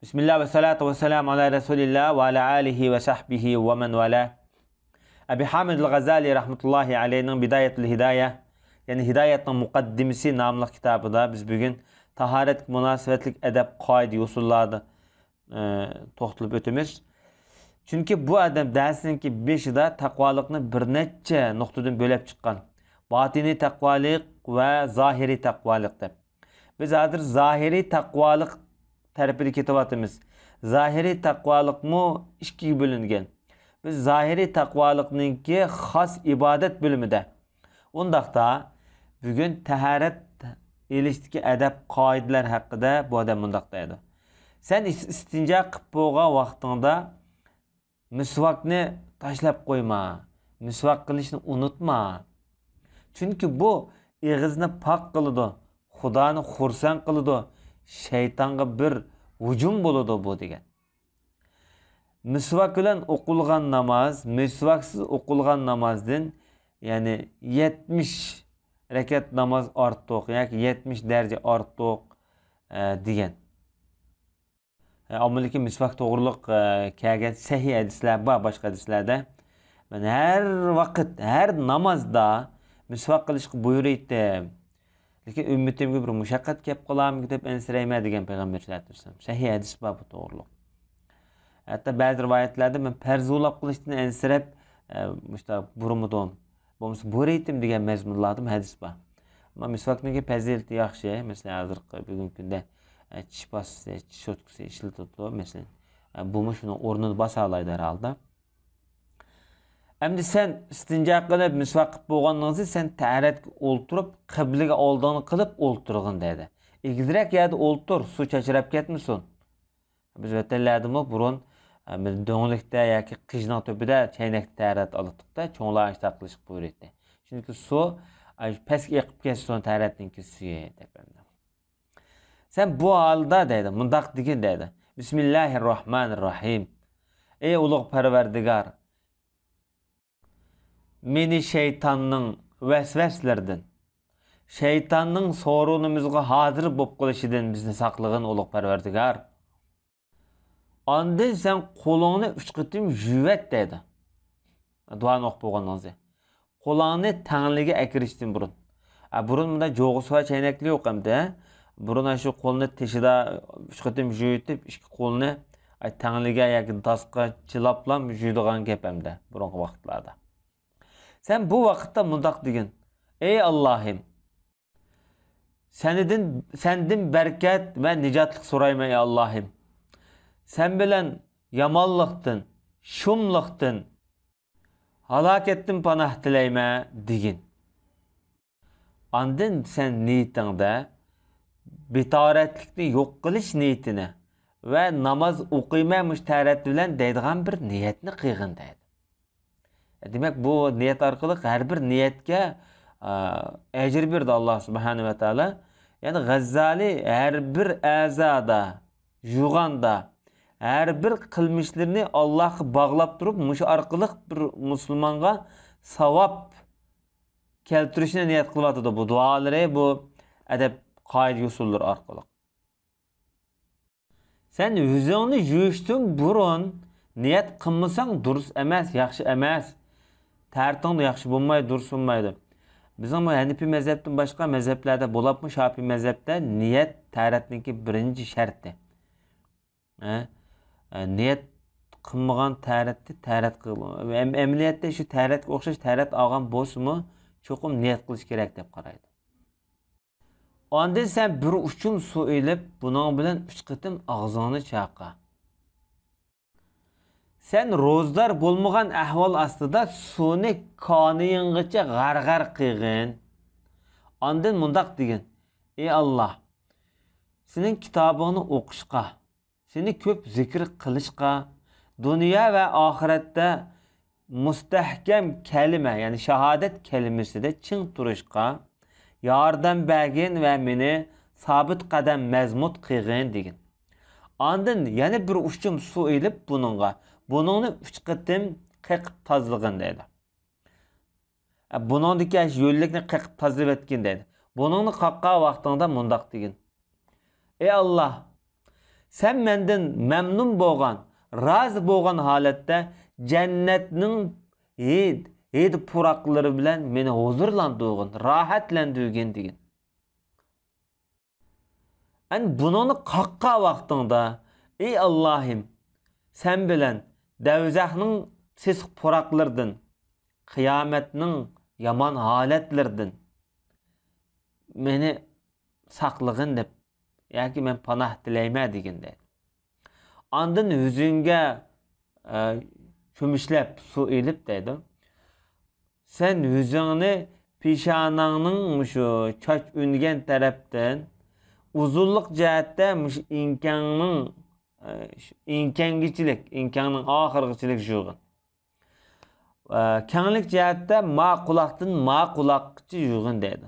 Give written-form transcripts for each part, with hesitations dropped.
Bismillah ve salatu ve selamu ala Resulillah ve ala alihi ve sahbihi ve men vela. Ebi Hamid el-Gazali rahmetullahi aleyhinin Bidayetul Hidaye, yani Hidayet'in mukaddimisi namlı kitabıda biz bugün taharet münasebetlik edep kaidi usullarda toxtulup ötümüz. Çünkü bu adam dersin ki beşida takvalıkını bir neçe noktadan bölüp çıkan. Batini takvalık ve zahiri takvalık deb. Biz hazır zahiri takvalık tarafını ketyapmiz. Zahiri takvalık mı ikkiga bölüngen. Biz zahiri takvalıknınki xas ibadet bölümüde. Ondaqda bugün taharet ilişki edep kaideler hakkında bu adam mundaq deydi. Sen istinja qilib bo'lgan vaqtingda misvakni tashlab qo'yma. Misvak qilishni unutma. Chunki bu ig'izni pok qiladi, Xudoni xursand qiladi, shaytonga bir hujum bo'ladi bu degan. Misvak bilan o'qilgan namoz, misvaksiz o'qilgan namozdan ya'ni 70 rakat namoz ortiq yoki 70 daraja ortiq degan. Ammaliki misvak to'g'riliq kelgan sahih hadislar bor, boshqa hadislarda. Men har vaqt, har namozda misvak qilishga buyuraydi. Lekin ummatimga bir mushaqqat kelib qolammi deb ensirayma degan payg'ambar sallallohu alayhi vasallam. Sahih hadis bor bu to'g'riliq. Hatta ba'zi rivoyatlarda men farzulab qilishdan ensirab mushta burumidon. Bo'lmasa buyuraydim degan mazmunlarda hadis bor. Ammo misvakning fazilati yaxshi. Masalan, hozirgi bugungi kunda tish pastasi, tish cho'tkasi ishlatiladi. Masalan, bu shuni o'rnini bosa oladi herhalde. Endi sen istinja qilib misvak qilib bo'lganingizda sen taharatga o'ltirib, qiblaga oldini qilib o'ltirg'in dedi. Egizrak yerda o'ltir, suv chachirab ketmasin. Biz vatanlardimi burun do'nglikda yoki qijnoq tubida chaynakda taharat olibdi-da, cho'nglar ashta qilish buyurdi. Chunki suv pastga eqib ketsin taharatning suvi deb. Sen bu holda dedi, mundaq degin dedi. Bismillahirrohmanirrohim. Ey ulug' Parvardigor, meni shaytonning vasvaslaridan, shaytonning so'rovimizga hozir bo'lib qolishidan bizni saqlag'in ulug' Parvardigor. Ondan sen qo'lingni 3 qitim yuvat dedi. Duoni o'qib bo'lganingizda. Qo'lingni tangliga akirishdan burun. Burun bunda jo'g'isi va chaynakli yo'q hamda. Burun shu qo'lni teshida 3 qitim yuvitib, ikki qo'lni tangliga yoki dasqa chilaplam yuydigan gap hamda burungi vaqtlarda. Sen bu vaqtda mundaq degin. Ey Allohim, senden berkat ve nicatlık so'rayman ey Allohim. Sen bilen yamanlıqdan, şumlıqdan, halakettin panah tileyme degin. Andın sen niyetinde bitaretlikni yo'q qilish niyetini ve namaz o'qiymaymish taharat bilan deydigan bir niyetni qilgin deydi. Demek bu niyet orqali her bir niyetga ecir berdi Allah subhanahu ve taala. Yani G'azzali her bir azada, yug'anda her bir qilmishlarni Allohga bog'lab turib, mush orqali bir musulmonga savob keltirishni niyat qilyapti bu duolari, bu adab qoida usullar orqali. Sen yuzingni yuvishdan burun niyat qilmasang durust emas, yaxshi emas. Tartın da yaxşı bulmaydı, dursunmaydı. Bizim Hanefi mezhepten başka mezheplerde bo'lapmi, Şafii mezhepte niyet taharatniki birinci şartı. Niyet qilmagan taharatni taharat qilgan. Emniyette şu taharatga o'xshash taharat olgan bo'lsa-mu, cho'qim niyat qilish kerak deb qaraydi. Ondan sen bir uchun suv elib, buning bilan 3 qitim og'zingni chaqa. Sen ro'zdar bo'lmagan ahvol ostida suvni koniyinggacha g'arg'ar qilgin. Ondan mundaq degin. Ey Alloh, sening kitobingni o'qishga, seni ko'p zikr qilishga, dunyo va oxiratda mustahkam kalima, ya'ni shahodat kalimasida ching turishga yordam bergin va meni sabit qadam mazmut qilgin degin. Ondan yana bir uchum suv elib buningga buningni 3 qitim qiqib tozalagin deydi. Buningdagi yo'llikni qiqib tozalab etgin deydi. Buningni qaqqan vaqtingda mundaq degin. Ey Alloh, Sen menden memnun bolgan, razı bolgan halatda cennetning hid puraqlari bilan meni huzurlandırgın, rahatlandırgın degen. An bununu qaqqa vaqtında ey Allah'ım sen bilen devzahning sesiq puraqlardan, qiyomatning yaman halatlardan meni saqlığın deb yoki men panoh tilayman deganda. Andın yüzünge çömüşlep su elip deydi. Sen yüzünü pişananın şu çaç üngen taraftan uzunluk cihatte imkangichilik, imkanning oxirgichilik yo'g'in. Kenglik cihatte ma'qulaqdan ma'qulaqcha yo'g'in deydi.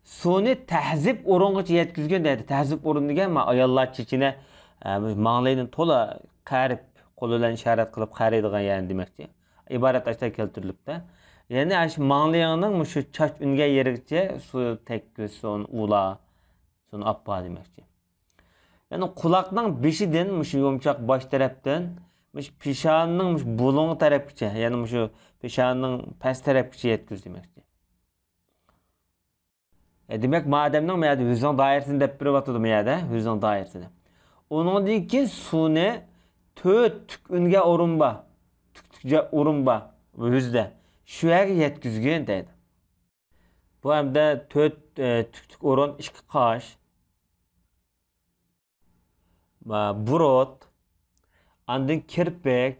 Suni tahzib o'ringacha yetkizgan deydi. Tahzib o'rin degan ayollar chechine manglaydan to'la qarib qo'li bilan ishorat qilib qaraydigan yani demakchi. İbaret ashta keltirilibdi. Yani aş manglayanning shu chach unga yerigacha su tekkiz, son ula, son appa demakchi. Yani quloqning beshidan shu yumchoq bosh tarafdan peshonning bulung tarafgacha, yani shu peshonning past tarafgacha yetkizdi demakchi. Demek mademden meyada hüzün dairesini dep bir vatıdı meyada hüzün dairesini. Onun değil ki suni tük ünge orunba, tükçe orunba hüzde. Şu yer yetkizgün deydi. Bu hem de tük orun işki kaş, burot, andın kirpek,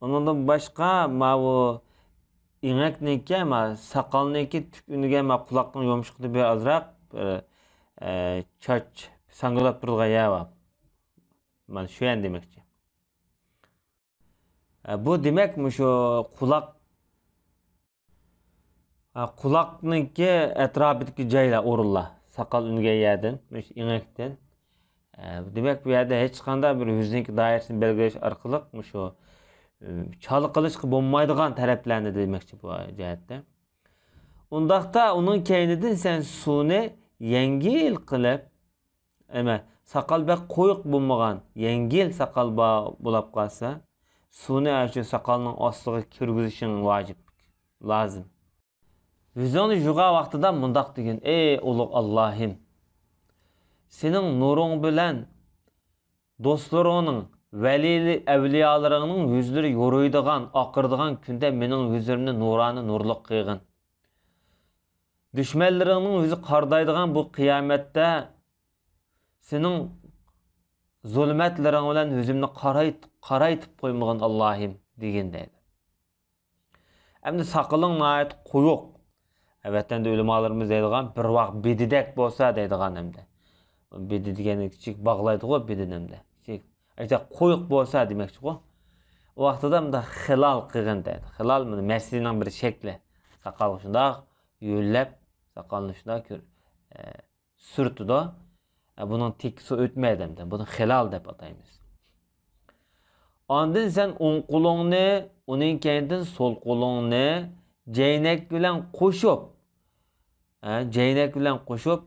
ondan başka bu İnekniki ama sakalniki tükünüge ama kulaktan yumuşaklı bir azrak çaç sangılap durulga yava. Ben şu yan demekçi. Bu demek mi şu kulakniki etrafındaki cayla orulla sakal ünge yedin, inekten. Demek bu yerde hiç kanda bir yüzünki dairesini belgeleş arkalık şu çalı qilishga bo'lmaydigan taraflarni demekçi bu jihatda. Undaqda onun keynidan sen suvni yengil qilib, saqal bak qo'yiq bo'lmagan, yengil saqal bo'lib qolsa, suvni shu saqalning ostiga kirgizishing vojib, lozim. Yuzini yug'a vaqtida mundaq degan: "Ey ulug' Allohim, sening nuring bilan do'stlaringning velili evliyalarının yüzleri yoruyduğun, akırdıgan günde menin yüzlerimni nurani nurluk kıygın. Düşmanlarının yüzü kardaydıgan bu kıyamette senin zulmetlerin olan yüzümni karaytıp koymağın Allah'ım degen deydi. Hem de sakılın ait koyuk. Evet, de ulemalarımız deydigan bir vaqt bedidek bolsa deydigan hem de. Bedi degeni kichik bağlaydı o bedin hem de. İşte qo'yiq bo'lsa demekçi o. O vaqtida da hilal qilgan deydi. Hilal meslining bir shakli. Saqal shunda yo'llab, saqalni shunda surtida. Bunun tekisi o'tmaydi hamda. Buni hilal deb ataymiz. Ondan sen o'ng qo'lingni, uning keyindan so'l qo'lingni jaynak bilan qo'shib,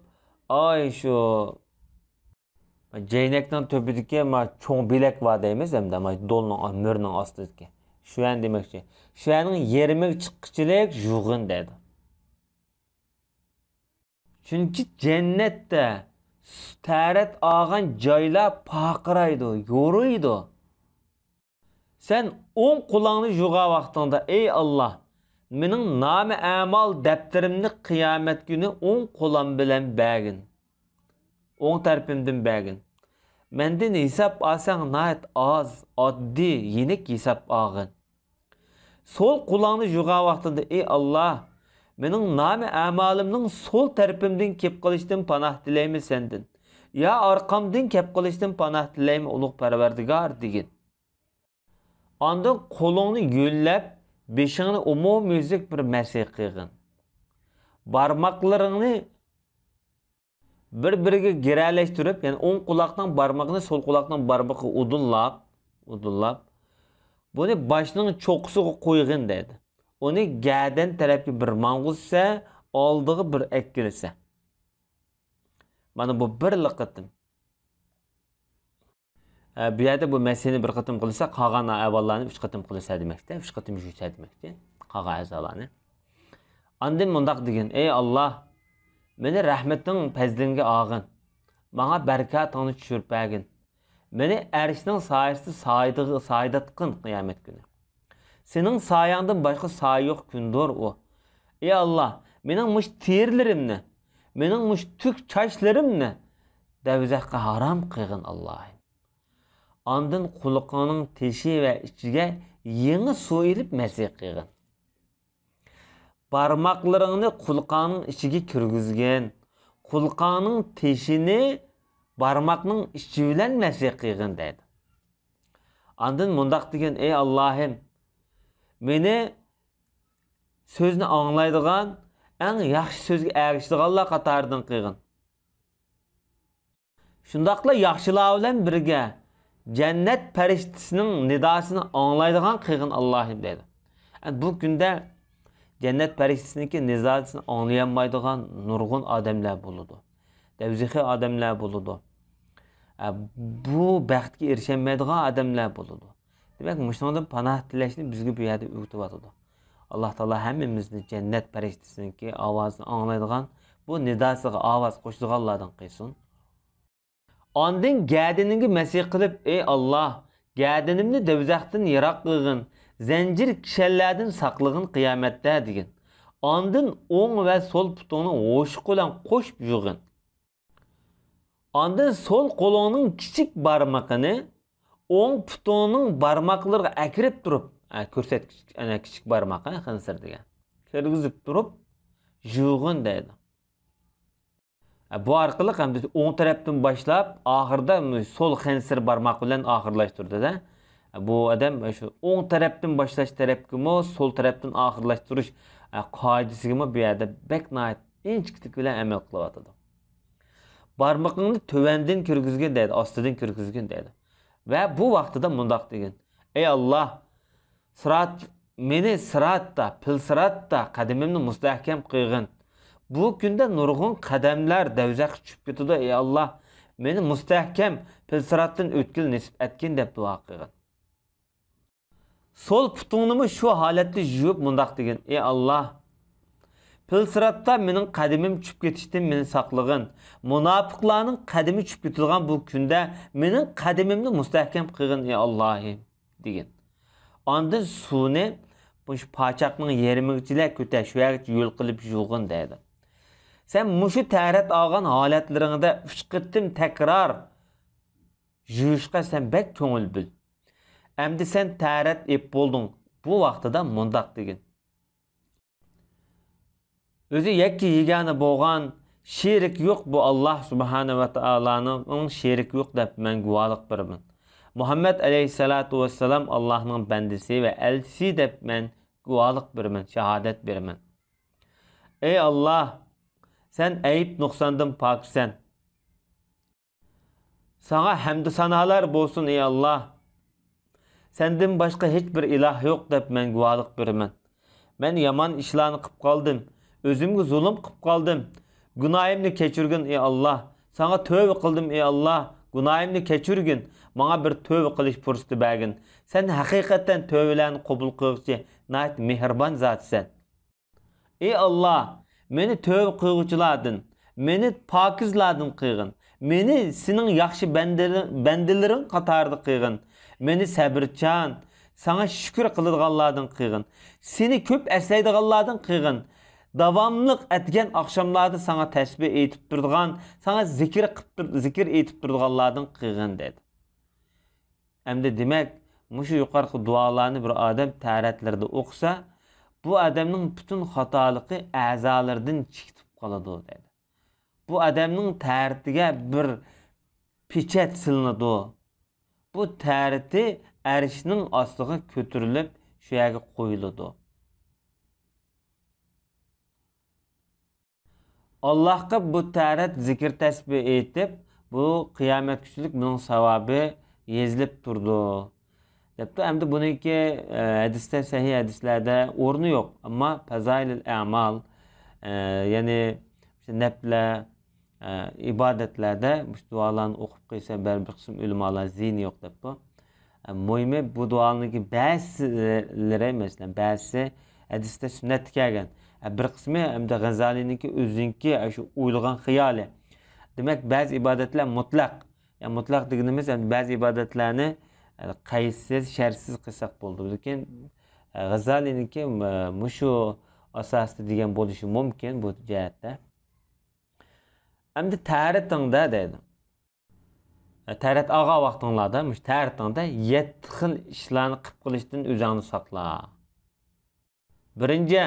ay shu Ceynekten töpüdeki çoğun bilek var deyimiz hem de dolunun mürünün astıdaki. Şu an demekçi. Şu anın yerime çıkışçılık yuğun dedi. Çünkü cennette təret ağan cayla paqıraydı, yoruydu. Sen on kulağını yuğa vaxtında ey Allah, menin nami amal defterimni kıyamet günü on kulağım bilen bəgin. On tarafımdan bəgin. Menden hesap alsan nayet az, addi, yenik hesap ağın. Sol kulağını yuğa vaxtında ey Allah, menin nami amalimnin sol tarafımdan kep qilishdan panah dileymi sendin. Ya arkamdan kep qilishdan panah dileymi uluq parvardigar degin. Andan kolunu yo'llab, beshingni umumyüzlik bir masih qilgin. Barmaqlaringni bir-biriga giralashtirib, yani o'ng quloqdan barmoqni so'l quloqdan barmoqqa udullab, buni boshning cho'qqisiga qo'ygin dedi. Uni gadan tarafga bir mang'uzsa, oldiga bir ekkilsa. Mana bu bir liqitim. Bu yerda bu masini bir qatim qilsa, qolgan avvallarni 3 qatim qilsa demakda, 3 qatim yuysa demakda. Qolgan a'zolarni. Ondan mundaq degan: "Ey Alloh, meni rahmating fazlinga olgin. Menga barakatingni tushirib bergin. Meni arshning soyasida soydatqin qiyomat kuni. Sening soyangdan boshqa soy yo'q kundir u. Ey Alloh, mening mush terlarimni, mening mush tuk chachlarimni davzaqqa harom qilgin Allohim. Ondan quluqining teshi va ichiga yangi suv ilib masih qilgin. Barmoqlaringni qulqoning ichiga kirgizgin. Qulqoning teshini barmoqning ichi bilan masih qilgin" dedi. Ondan mundaq degan: "Ey Allohim, meni so'zni anglaydigan, eng yaxshi so'zga erishadiganlar qatoridan qilgin. Shundaqla yaxshilar bilan birga jannat farishtasының nidosini anglaydigan qilgin Allohim" dedi. Bu kunda jannat farishtasiniki nidosini anglayolmaydigan nurg'un odamlar bo'ladi. Davzihi odamlar bo'ladi. Bu baxtga erisholmaydigan odamlar bo'ladi. Demak, mushundan panoh tilashni bizga bu yerda o'rgatyapti. Alloh taolo hammamizni jannat farishtasiniki ovozini anglaydigan, bu nidosiga ovoz qo'shadiganlardan qilsin. Ondan gadiningi masih qilib: "Ey Alloh, gadinimni davzaqdan yiroq qilgin, zanjir kishanlardan saqlag'in qiyomatda" degan. Ondan o'ng va so'l putini o'shiq bilan qo'shib yug'in. Ondan so'l qo'lingning kichik barmoqini o'ng putining barmoqlariga akirib turib, ko'rsatkich ana kichik barmoq, xinsir degan. Kirgizib turib yug'in dedi. Bu orqali ham o'ng tarafdan boshlab, oxirida so'l xinsir barmoq bilan oxirlashtirdi-da. Bu odam shu o'ng tarafdan boshlash tarafgami, so'l tarafdan oxirlashtirish qoidasigami bu yerda beknayt inchiklik bilan amal qilyapti. Barmoqingni tovandan kirgizgin dedi, ostidan kirgizgin dedi. Va bu vaqtida mundaq degan: "Ey Alloh, meni siratda, pil siratda qadamimni mustahkam qilgin. Bu kunda nurg'un qadamlar davzaqqa tushib ketadi. Ey Alloh, meni mustahkam pil siratdan o'tkil nisb etgin" deb duo qilgan. So'l putingni shu holatda yuvib mundaq degan: "Ey Alloh, pil siratda mening qadamim tushib ketishdan meni saqlag'in. Munofiqlarning qadami tushib ketilgan bu kunda mening qadamimni mustahkam qilgin ey Allohim" degan. Ondan suvni bu pochaqning yarmigichlar ko'tar, shu yerga yo'l qilib yuvg'in dedi. Sen mushu tarat olgan holatlaringda 3 qitim takror yuvishga sen bek ko'ngil bil. Endi sen tarat ep bo'lding. Bu vaqtida mundaq degan: "O'zi yakki yegani bo'lgan sherik yo'q bu Alloh subhanahu va taolaning sherik yo'q deb men guvohlik beraman. Muhammad alayhisolatu vassalam Allohning bandisi va elchisi deb men guvohlik beraman, shahodat beraman. Ey Alloh, sen ayib nuqsondan poksan. Sana hamd sanolar bo'lsin ey Alloh. Senden başqa hech bir iloh yo'q deb men guvohlik beraman. Men yomon ishlarni qilib qoldim. Özümge zulüm qilib qoldim. Gunohimni kechirgin ey Alloh. Sana tövbe qildim ey Alloh. Gunohimni kechirgin. Bana bir tövbe qilish fursati bergin. Sen haqiqatan tövbelarni qabul qiluvchi, nayt mehribon zotsan. Ey Alloh, meni tövbe qiluvchilardan, meni pokizlardan qilgin. Meni sening yaxshi bandalaring qatorida qilgin. Meni sabrchan, sana şükür qiladiganlardan qilgin. Seni ko'p eslaydiganlardan qilgin. Davamlıq etgen akşamlarda sana tesbih etip durduğun, sana zikir etip durduğunlardan qilgin dedi. Hem de demek, muşu yukarı dualarını bir adam taharetlerde okusa, bu adamın bütün hatalığı azalardan çıkıp kaladı dedi. Bu adamın taharetine bir piçet sılınıdı. Bu tahareti erişinin astığı kötürülüp şu yerge koyuludu. Allah'a bu taharet zikir tesbih etip, bu kıyamet küçülük bunun sevabı yazılıp durdu. Depti hem de bununki hadiste, sahih hadislerde ornu yok. Ama Fazailül A'mal, yani işte neple, ibadetlerde bu dualarını okup kıysa bir kısım ulamalar zihni yok deb bu. Muhimi bu dualarniki ba'zilari mesela ba'zi hadisda sünnet kelgan. Bir kısmı hem de Gazali'ninki o'ziniki şu o'ylagan xiyoli. Demek ba'zi ibadetler mutlak. Yani mutlak deganimiz yani ba'zi ibadetlarni qaysiz shartsiz qilsak bo'ldi. Lekin Gazali'ninki mushu asosida degan bo'lishi mumkin bu jihatda. Endi ta'ritingda deydi. Ta'rit ag'a vaqtinglarda, mush ta'ritingda 7 xil ishlarni qilib qilishdan o'zingni saqla. Birinchi,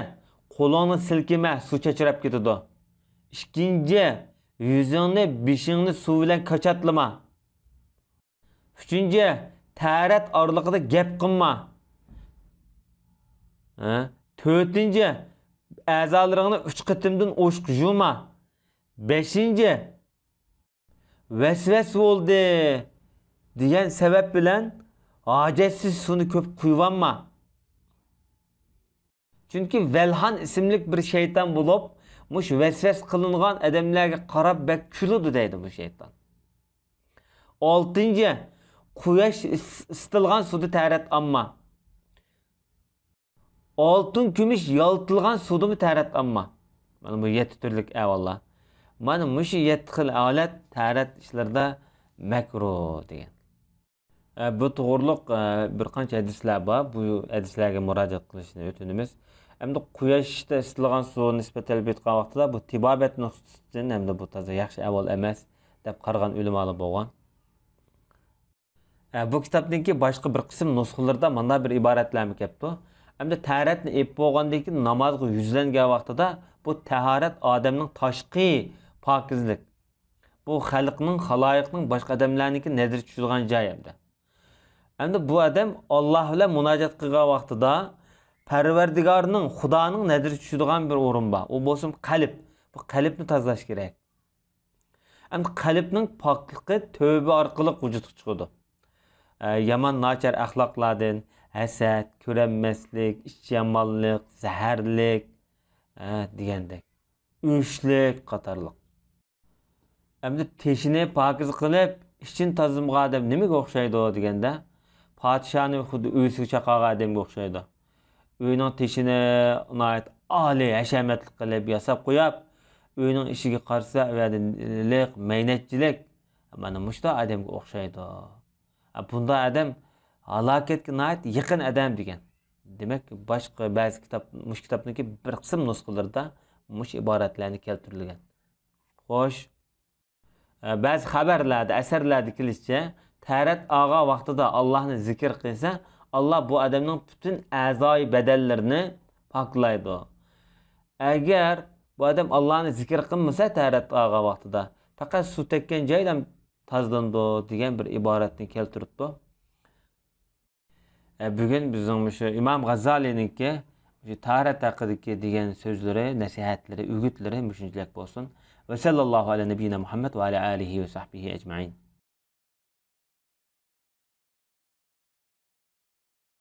qo'lingni silkima, suv chachirab ketadi. Ikkinchi, yuzingni, beshingni suv bilan qachatlama. Uchinchi, ta'rit oralig'ida gap qilma. To'rtinchi, a'zolaringni 3 qitimdan o'shq yuma. Beshinchi, vesves bo'ldi degan sabab bilan hojatsiz suvni ko'p quyvanma. Chunki Velhan ismli bir şeytan bulup mush vesves qilingan odamlarga qarab bak kuludi deydi bu şeytan. Oltinchi, quyosh isitilgan suvda ta'rat amma. Oltin kumush yaltilgan suvda ta'rat amma. Mana bu 7 turlik avvallar. Mana mush 7 xil alat ta'rat ishlarida makruh degan. Bu to'g'riliq bir qancha hadislar bor. Bu hadislarga murojaat qilishni o'tinamiz. Hamda quyoshda isitilgan suv nisbatan aytgan vaqtida bu tibobat nuqtasidan hamda bu toza yaxshi avval emas deb qaragan ulamolar bo'lgan. Bu kitobningki boshqa bir qism nusxalarda mana bir iboratlarni kelibdi. Hamda taharatni ep bo'lgandan keyin namozga yuzlangan vaqtida bu taharat odamning tashqi pokizlik. Bu xalqning, xaloyiqning boshqa odamlarniki nazar tushirgan joy hamda. Hamda bu odam Alloh bilan munojat qilgan vaqtida Parvardigorning, Xudoning nazar tushirgan bir o'rin bor. U bo'lsin qalb. Bu qalbni tozalash kerak. Hamda qalbning pokligi tövbe orqali vujudga chiqadi. Yaman nachar axloqlardan hasad, ko'ranmaslik, ishchamonlik, zaharlik degandek, o'shlik qatorliq. Hamda teshini pokiz qilib, ishin tozimga odam nimaga o'xshaydi deganda, podshoning xuddi o'ysiga chaqagan odamga o'xshaydi. Uyning teshini nihoyat oliy, hashamatli qilib yasab qo'yib, uyning ishiga qarsa, liq, maynatchilik mana mushta odamga o'xshaydi. Bunda adam halokatga nihoyat yaqin odam degan. Demak, boshqa ba'zi kitob, mush kitobniki bir qism nusxalarda mush iboratlarni keltirilgan. Xo'sh, ba'zi xabarlarda, asarlarda kelishicha, taharat ag'a vaqtida Allohni zikr qilsa, Allah bu adamning bütün a'zoy badallarini poklaydi. Agar bu adam Allohni zikr qilmasa taharat ag'a vaqtida faqat suv tekkan joydan tozalandi degan bir iboratni keltiribdi. Bugun bizning shu Imom G'azalininki shu taharat haqidagi degan so'zlari, nasihatlari, o'gitlari shunchalik bo'lsin. Va sallallohu ala nabiyina Muhammad va ala alihi va sahbihi ajma'in.